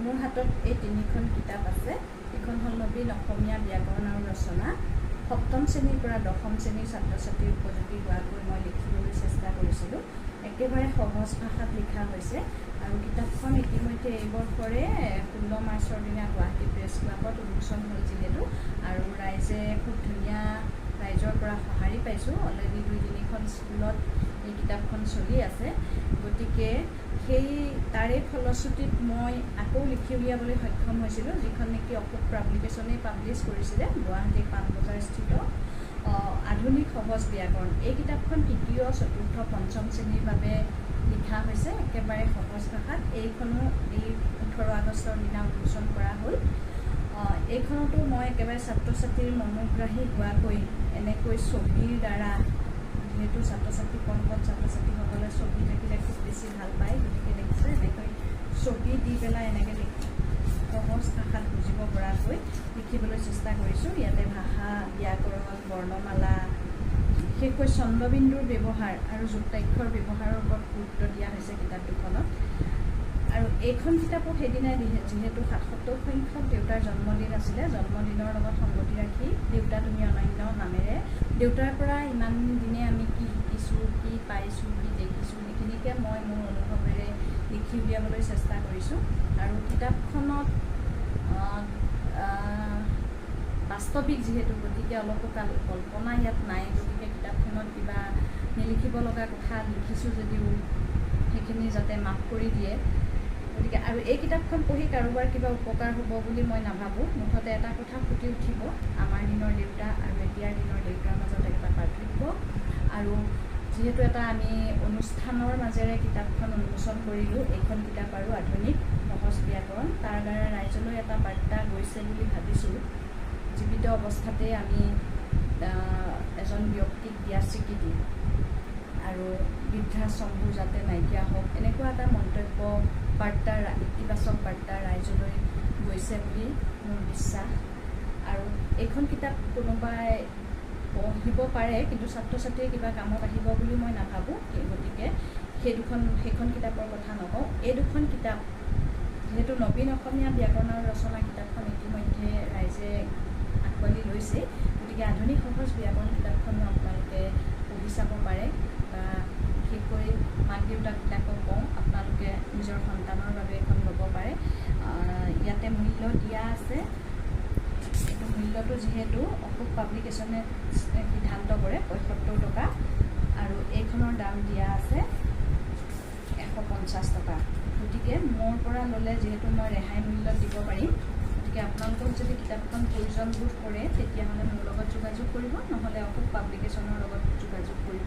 মোৰ হাতত এই তিনিখন কিতাপ আছে। এখন হ'ল নবীন অসমীয়া ব্যাকৰণ আৰু ৰচনা। সপ্তম শ্ৰেণীৰ পৰা দশম শ্ৰেণীৰ ছাত্ৰ ছাত্ৰীৰ উপযোগী হোৱাকৈ মই লিখিবলৈ চেষ্টা কৰিছিলোঁ। একেবাৰে সহজ ভাষাত লিখা হৈছে আৰু কিতাপখন ইতিমধ্যে এই বৰ্ষৰে 16 মাৰ্চৰ দিনা গুৱাহাটী প্ৰেছ ক্লাবত উন্মোচন হ'ল যিহেতু, আৰু ৰাইজে খুব ধুনীয়া ৰাইজৰ পৰা সঁহাৰি পাইছোঁ। অলৰেডি 2-3খন স্কুলত এই কিতাপখন চলি আছে। গতিকে সেই তাৰে ফলশ্ৰুতিত মই আকৌ লিখি উলিয়াবলৈ সক্ষম হৈছিলোঁ, যিখন নেকি অশোক পাব্লিকেশ্যনে পাব্লিছ কৰিছিলে, গুৱাহাটী পাণবজাৰস্থিত আধুনিক সহজ ব্যাকৰণ। এই কিতাপখন তৃতীয়, চতুৰ্থ, পঞ্চম শ্ৰেণীৰ বাবে লিখা হৈছে, একেবাৰে সহজ ভাষাত। এইখনো এই 18 আগষ্টৰ দিনা উন্মোচন কৰা হ'ল। এইখনতো মই একেবাৰে ছাত্ৰ ছাত্ৰীৰ মনোগ্ৰাহী হোৱাকৈ এনেকৈ ছবিৰ দ্বাৰা, যিহেতু ছাত্ৰ ছাত্ৰী পৰ্বত ছাত্ৰ ছাত্ৰীসকলে ছবি থাকিলে খুব বেছি ভাল পায়, গতিকে দেখিছে এনেকৈ ছবি দি পেলাই এনেকৈ সহজ ভাষাত বুজিব পৰাকৈ লিখিবলৈ চেষ্টা কৰিছোঁ। ইয়াতে ভাষা, ব্যাকৰণ, বৰ্ণমালা, বিশেষকৈ চন্দ্ৰবিন্দুৰ ব্যৱহাৰ আৰু যুক্তাক্ষৰ ব্যৱহাৰৰ ওপৰত গুৰুত্ব দিয়া হৈছে কিতাপ দুখনত। আৰু এইখন কিতাপো সেইদিনাই যিহেতু 77 সংখ্যক দেউতাৰ জন্মদিন আছিলে, জন্মদিনৰ লগত সংগতি ৰাখি দেউতা তুমি অনন্য নামেৰে দেউতাৰ পৰা ইমান দিনে আমি কি শিকিছোঁ, কি পাইছোঁ, কি দেখিছোঁ, সেইখিনিকে মই মোৰ অনুভৱেৰে লিখি উলিয়াবলৈ চেষ্টা কৰিছোঁ। আৰু কিতাপখনত বাস্তৱিক যিহেতু, গতিকে অলপো কল্পনা ইয়াত নাই। গতিকে কিতাপখনত কিবা নিলিখিব লগা কথা লিখিছোঁ যদিও সেইখিনি যাতে মাফ কৰি দিয়ে। গতিকে আৰু এই কিতাপখন পঢ়ি কাৰোবাৰ কিবা উপকাৰ হ'ব বুলি মই নাভাবোঁ। মুঠতে এটা কথা ফুটি উঠিব, আমাৰ দিনৰ দেউতা আৰু এতিয়াৰ দিনৰ দেউতাৰ মাজত এটা পাৰ্থক্য। আৰু যিহেতু এটা আমি অনুষ্ঠানৰ মাজেৰে কিতাপখন উন্মোচন কৰিলোঁ, এইখন কিতাপ আৰু আধুনিক সহজ ব্যাকৰণ, তাৰ দ্বাৰা ৰাইজলৈ এটা বাৰ্তা গৈছে বুলি ভাবিছোঁ। জীৱিত অৱস্থাতে আমি এজন ব্যক্তিক দিয়া স্বীকৃতি আৰু বৃদ্ধাশ্ৰমবোৰ যাতে নাইকিয়া হওক, এনেকুৱা এটা মন্তব্য বাৰ্তা, ইতিবাচক বাৰ্তা ৰাইজলৈ গৈছে বুলি মোৰ বিশ্বাস। আৰু এইখন কিতাপ কোনোবাই পঢ়িব পাৰে, কিন্তু ছাত্ৰ ছাত্ৰীৰ কিবা কামত আহিব বুলি মই নাভাবোঁ। গতিকে সেইখন কিতাপৰ কথা নকওঁ। এই দুখন কিতাপ যিহেতু নবীন অসমীয়া ব্যাকৰণ আৰু ৰচনা কিতাপখন ইতিমধ্যে ৰাইজে আঁকোৱালি লৈছে, গতিকে আধুনিক সহজ ব্যাকৰণ কিতাপখনো আপোনালোকে পঢ়ি চাব পাৰে। বা বিশেষকৈ মাক দেউতাকবিলাকক কওঁ, আপোনালোকে নিজৰ সন্তানৰ বাবে এখন ল'ব পাৰে। ইয়াতে মূল্য দিয়া আছে। এইটো মূল্যটো যিহেতু অশোক পাব্লিকেশ্যনে সিদ্ধান্ত কৰে 75 টকা, আৰু এইখনৰ দাম দিয়া আছে 150 টকা। গতিকে মোৰ পৰা ল'লে যিহেতু মই ৰেহাই মূল্যত দিব পাৰিম, গতিকে আপোনালোকক যদি কিতাপখন প্ৰয়োজন বোধ কৰে তেতিয়াহ'লে মোৰ লগত যোগাযোগ কৰিব, নহ'লে অশোক পাব্লিকেশ্যনৰ লগত যোগাযোগ কৰিব।